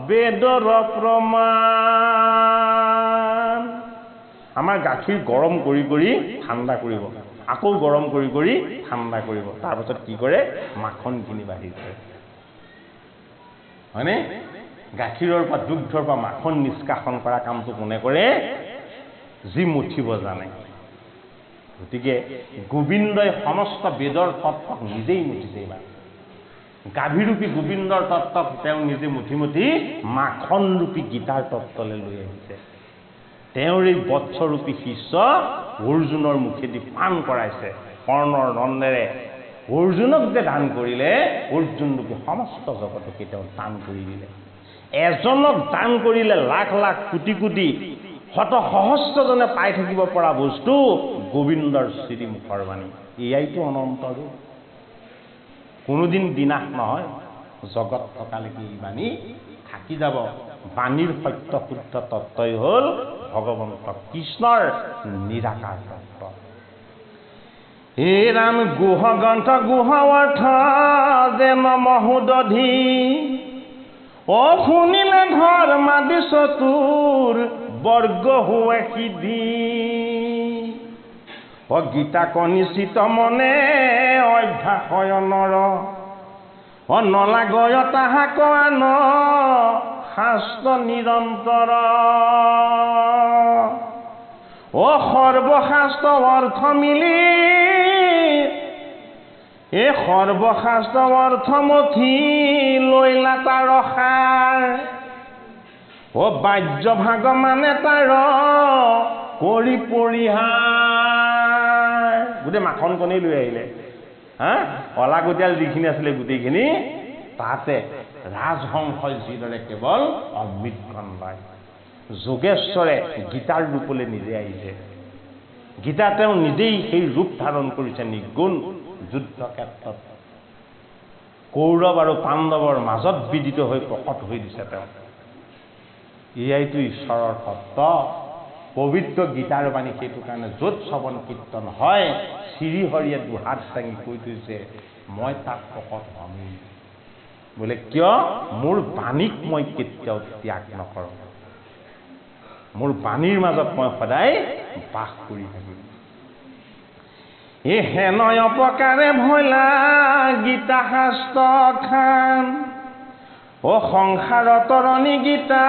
বেদৰ প্ৰমাণ। আমাৰ গাখীৰ গৰম কৰি কৰি ঠাণ্ডা কৰিব, আকৌ গৰম কৰি কৰি ঠাণ্ডা কৰিব, তাৰপাছত কি কৰে? মাখনখিনি বাহিৰ কৰে, হয়নে? গাখীৰৰ পৰা দুগ্ধৰ পৰা মাখন নিষ্কাশন কৰা কামটো কোনে কৰে? যি মঠিব জানে। গতিকে গোবিন্দই সমস্ত বেদৰ তত্ত্বক নিজেই মুঠিছে গাভীৰূপী গোবিন্দৰ তত্ত্বক তেওঁ নিজে মুঠি মুঠি মাখনৰূপী গীতাৰ তত্ত্বলৈ লৈ আহিছে তেওঁৰ এই বৎসৰূপী শিষ্য অৰ্জুনৰ মুখেদি পান কৰাইছে কৰ্ণৰ দণ্ডেৰে অৰ্জুনক যে দান কৰিলে অৰ্জুনৰূপী সমস্ত জগতকে তেওঁ দান কৰি দিলে এজনক দান কৰিলে লাখ লাখ কোটি কোটি শত সহস্ৰজনে পাই থাকিব পৰা বস্তু গোবিন্দৰ শ্ৰীমুখৰ বাণী এয়াইতো অনন্ত ৰূপ কোনোদিন বিনাশ নহয় জগত থকালৈকে এই বাণী থাকি যাব বাণীৰ সত্য শুদ্ধ তত্ত্বই হ'ল ভগৱন্ত কৃষ্ণৰ নিৰাকাৰ তত্ত্ব হে ৰাম গুহ গ্ৰন্থ গুহ অৰ্থ যেন মহোদধি অ শুনিলে ধৰ্মাদি চতুৰ বৰ্গ হোৱা সিদ্ধি অ গীতা কনিচিত মনে অভ্যাস হয় নৰ অ নলাগয় তাহা কোৱান শাস্ত্ৰ নিৰন্তৰ অ সৰ্বশাস্ত্ৰ অৰ্থ মিলি এ সৰ্বশাস্ত্ৰ অৰ্থ মথি লৈলা তাৰ সাৰ অ বাহ্য ভাগ মানে তাৰ কৰি পৰিহাৰ গোটেই মাখনকণি লৈ আহিলে হা অলাগতিয়াল যিখিনি আছিলে গোটেইখিনি তাতে ৰাজহংসই যিদৰে কেৱল অমৃতখন লয় যোগেশ্বৰে গীতাৰ ৰূপলৈ নিজে আহিছে গীতা তেওঁ নিজেই সেই ৰূপ ধাৰণ কৰিছে নিগুণ যুদ্ধ ক্ষেত্ৰত কৌৰৱ আৰু পাণ্ডৱৰ মাজত বিদিত হৈ প্ৰকট হৈ দিছে তেওঁ এয়াইতো ঈশ্বৰৰ তত্ত্ব পবিত্ৰ গীতাৰ বাণী সেইটো কাৰণে য'ত শ্ৰৱণ কীৰ্তন হয় শ্ৰীহৰিয়ে দুহাত দাঙি কৈ থৈছে মই তাক প্ৰকট হমেই বোলে কিয় মোৰ বাণীক মই কেতিয়াও ত্যাগ নকৰোঁ মোৰ বাণীৰ মাজত মই সদায় বাস কৰি থাকিম এ হেনয় অপকাৰে ভৈলা গীতা শাস্ত্ৰ খান অ সংসাৰ তৰণী গীতা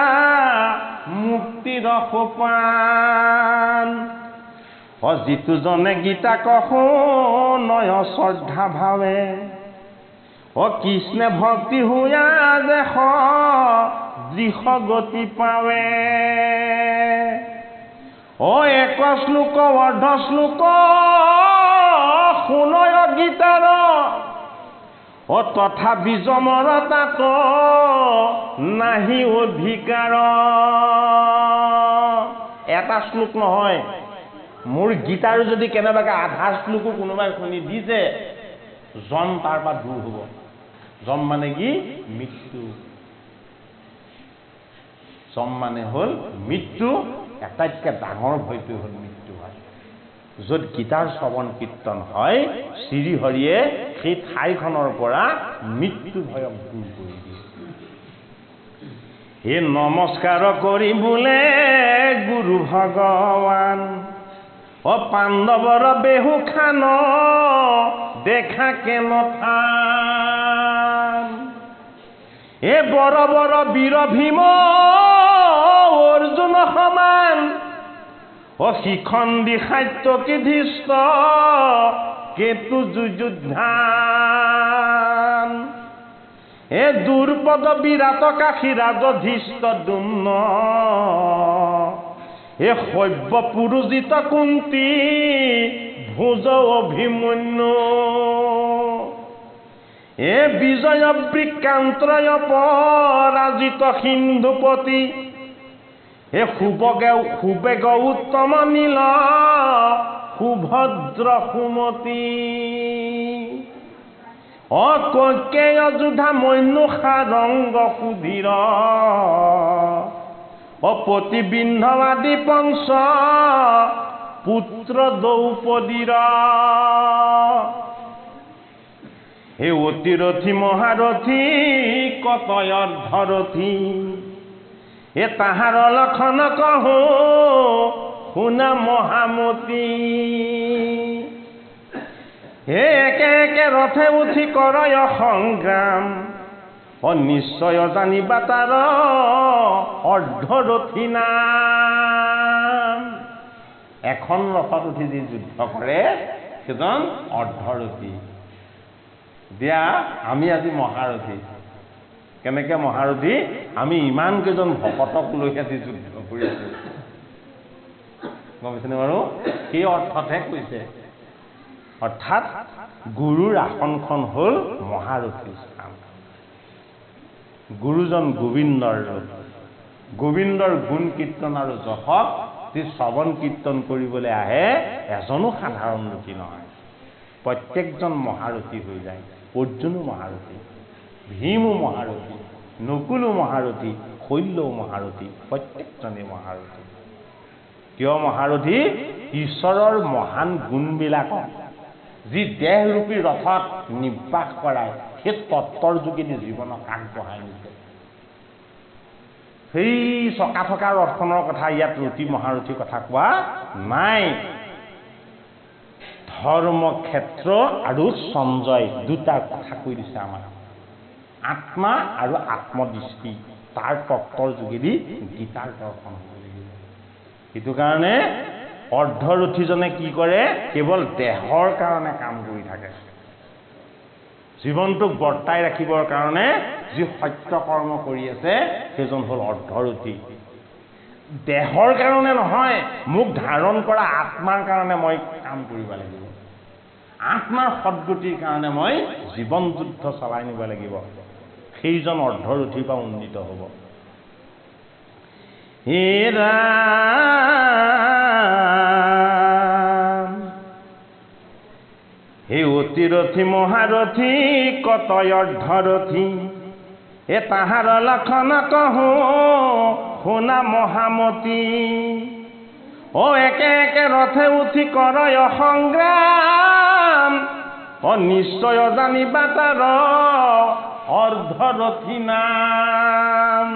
মুক্তিৰ সোপান অ যিটো জনে গীতা শুনয় শ্ৰদ্ধা ভাৱে অ কৃষ্ণে ভক্তি হুয়া দেশ দৃশ গতি পাৱে অ এক শ্লোক অৰ্ধ শ্লোক শুনয় গীতাৰ অ তথা বিজমৰ তাত নাহি অধিকাৰ এটা শ্লোক নহয় মোৰ গীতাৰ যদি কেনেবাকৈ আধা শ্লোকো কোনোবাই শুনি দিছে যম তাৰ পৰা দূৰ হ'ব যম মানে কি মৃত্যু যম মানে হ'ল মৃত্যু আটাইতকৈ ডাঙৰ ভয়টো হ'ল মৃত্যু হয় য'ত গীতাৰ শ্ৰৱণ কীৰ্তন হয় শ্ৰীহৰিয়ে সেই ঠাইখনৰ পৰা মৃত্যু ভয়ক দূৰ কৰি দিয়ে হে নমস্কাৰ কৰি বোলে গুৰু ভগৱান অ পাণ্ডৱৰ বেহু খান দেখা কেনথান এ বৰ বৰ বীৰ ভীম অৰ্জুন সমান অ শিখণ্ডী সাত্যকীধিষ্ঠ কেতু যুযুধান এ দুৰ্পদ বিৰাট কাশীৰাজ ধৃষ্ট দুম্ন এ সভ্য পুৰুজিত কুন্তি ভোজ অভিমন্যু এ বিজয় বৃক্কান্ত্ৰয় পৰাজিত সিন্ধুপতি এ সুবেগ উত্তম নীল সুভদ্ৰ সুমতি অ কৈকেয় যোধা মন্যু সাৰংগ সুধীৰ অপতি বিন্ধবাদী পংস পুত্ৰ দ্ৰৌপদীৰ হে অতিৰথী মহাৰথী কতয় অৰ্ধৰথী এ তাহাৰ লক্ষণ কহো শুনা মহামতী হে একে একে ৰথে উঠি কৰয় সংগ্ৰাম অ নিশ্চয় জানিবা তাৰ অৰ্ধৰথী নাম এখন ৰথত উঠি যি যুদ্ধ কৰে সেইজন অৰ্ধৰথী। দিয়া আমি আজি মহাৰথী। কেনেকৈ মহাৰথী? আমি ইমান কেইজন ভকতক লৈ আজি যুদ্ধ কৰিছোঁ। গম পাইছেনে বাৰু? সেই অৰ্থতহে কৈছে। অৰ্থাৎ গুৰুৰ আসনখন হ'ল মহাৰথীৰ স্থান। গুৰুজন গোবিন্দৰ ৰূপ। গোবিন্দৰ গুণ কীৰ্তন আৰু যশক যি শ্ৰৱণ কীৰ্তন কৰিবলৈ আহে এজনো সাধাৰণ ৰথী নহয়, প্ৰত্যেকজন মহাৰথী হৈ যায়। অৰ্জুনো মহাৰথী, ভীমো মহাৰথী, নকুলো মহাৰথী, শল্যও মহাৰথী, প্ৰত্যেকজনেই মহাৰথী। কিয় মহাৰথী? ঈশ্বৰৰ মহান গুণবিলাকক যি দেহৰূপী ৰথত নিবাস কৰায় সেই তত্ত্বৰ যোগেদি জীৱনক আগবঢ়াই নিছে। সেই চকা থকা ৰথখনৰ কথা ইয়াত ৰথী মহাৰথীৰ কথা কোৱা নাই। ধৰ্মক্ষেত্ৰ আৰু সঞ্জয় দুটা কথা কৈ দিছে আমাক। আত্মা আৰু আত্মদৃষ্টি তাৰ তত্ত্বৰ যোগেদি গীতাৰ দৰ্শন হ'ব লাগিব। সেইটো কাৰণে অৰ্ধৰথীজনে কি কৰে? কেৱল দেহৰ কাৰণে কাম কৰি থাকে। জীৱনটোক বৰ্তাই ৰাখিবৰ কাৰণে যি সত্য কৰ্ম কৰি আছে সেইজন হ'ল অৰ্ধৰথী। দেহৰ কাৰণে নহয়, মোক ধাৰণ কৰা আত্মাৰ কাৰণে মই কাম কৰিব লাগিব। আত্মাৰ সদ্গতিৰ কাৰণে মই জীৱন যুদ্ধ চলাই নিব লাগিব। সেইজন অৰ্ধৰথীৰ পৰা উন্নীত হ'ব। হে ৰাম, হে অতিৰথী মহাৰথী কতয় অৰ্ধৰথী, এ তাহাৰ লক্ষণ কহো শুনা মহামতী। ও একে একে ৰথে উঠি কৰয় সংগ্ৰাম, ও নিশ্চয় জানিবা তাৰ অৰ্ধৰথী নাম।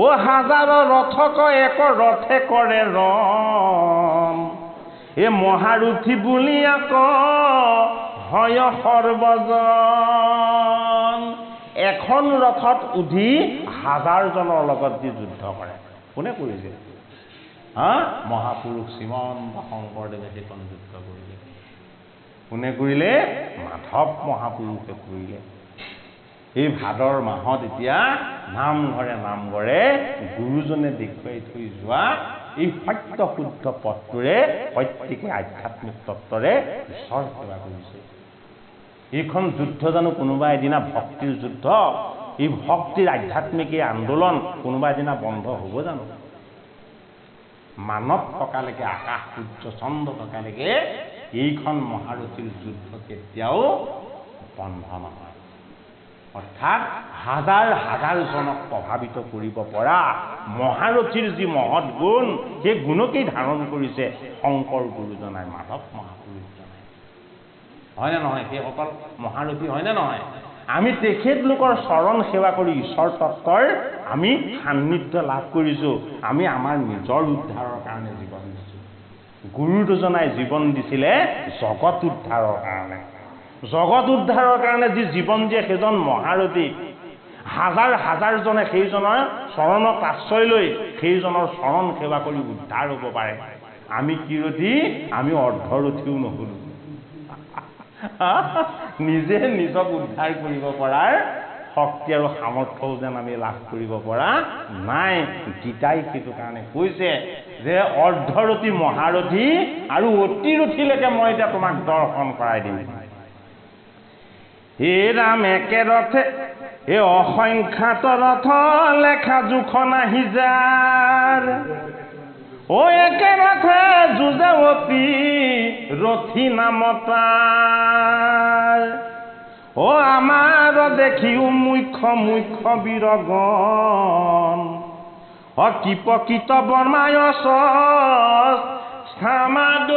ও হাজাৰ ৰথক এক ৰথে কৰে ৰম, এ মহাৰথী বুলি আকৌ হয় সৰ্বজন। এখন ৰথত উঠি হাজাৰজনৰ লগত যি যুদ্ধ কৰে, কোনে কৰিছে? মহাপুৰুষ শ্ৰীমন্ত শংকৰদেৱে সেইখন যুদ্ধ কৰিলে। কোনে কৰিলে? মাধৱ মহাপুৰুষে কৰিলে। এই ভাদৰ মাহত এতিয়া নামঘৰে নামঘৰে গুৰুজনে দেখুৱাই থৈ যোৱা এই সত্য শুদ্ধ পথটোৰে প্ৰত্যেকে আধ্যাত্মিক তত্ত্বৰে ঈশ্বৰ সেৱা কৰিছে। এইখন যুদ্ধ জানো কোনোবা এদিনা ভক্তিৰ যুদ্ধ? এই ভক্তিৰ আধ্যাত্মিক এই আন্দোলন কোনোবা এদিনা বন্ধ হ'ব জানো? মানৱ থকালৈকে, আকাশ সূৰ্য চন্দ্ৰ থকালৈকে এইখন মহাৰথীৰ যুদ্ধ কেতিয়াও বন্ধ নহয়। অৰ্থাৎ হাজাৰ হাজাৰজনক প্ৰভাৱিত কৰিব পৰা মহাৰথীৰ যি মহৎ গুণ, সেই গুণকেই ধাৰণ কৰিছে শংকৰ গুৰুজনাই, মাধৱ মহাপুৰুষজনাই। হয়নে নহয়? সেইসকল মহাৰথী হয়নে নহয়? আমি তেখেতলোকৰ চৰণ সেৱা কৰি ঈশ্বৰ তত্ত্বৰ আমি সান্নিধ্য লাভ কৰিছোঁ। আমি আমাৰ নিজৰ উদ্ধাৰৰ কাৰণে জীৱন দিছোঁ। গুৰু দুজনাই জীৱন দিছিলে জগত উদ্ধাৰৰ কাৰণে। জগত উদ্ধাৰৰ কাৰণে যি জীৱন দিয়ে সেইজন মহাৰথী। হাজাৰ হাজাৰজনে সেইজনৰ চৰণত আশ্ৰয় লৈ সেইজনৰ চৰণ সেৱা কৰি উদ্ধাৰ হ'ব পাৰে। আমি কি ৰথী? আমি অৰ্ধৰথীও নহ'লো। নিজে নিজক উদ্ধাৰ কৰিব পৰাৰ শক্তি আৰু সামৰ্থ্যও যেন আমি লাভ কৰিব পৰা নাই। গীতাই সেইটো কাৰণে কৈছে যে অৰ্ধৰথী মহাৰথী আৰু অতিৰথীলৈকে মই এতিয়া তোমাক দৰ্শন কৰাই দিম। হে ৰাম একে ৰথে এ অসংখ্যাত ৰথ লেখা জোখ নাহি যাৰ, ও একে ৰথে যুঁজে অতি ৰথী নামতাৰ। ও আমাৰ দেখিও মুখ্য মুখ্য বীৰগণ, অ কি প্ৰকৃত বৰ্মায়স স্থামাদ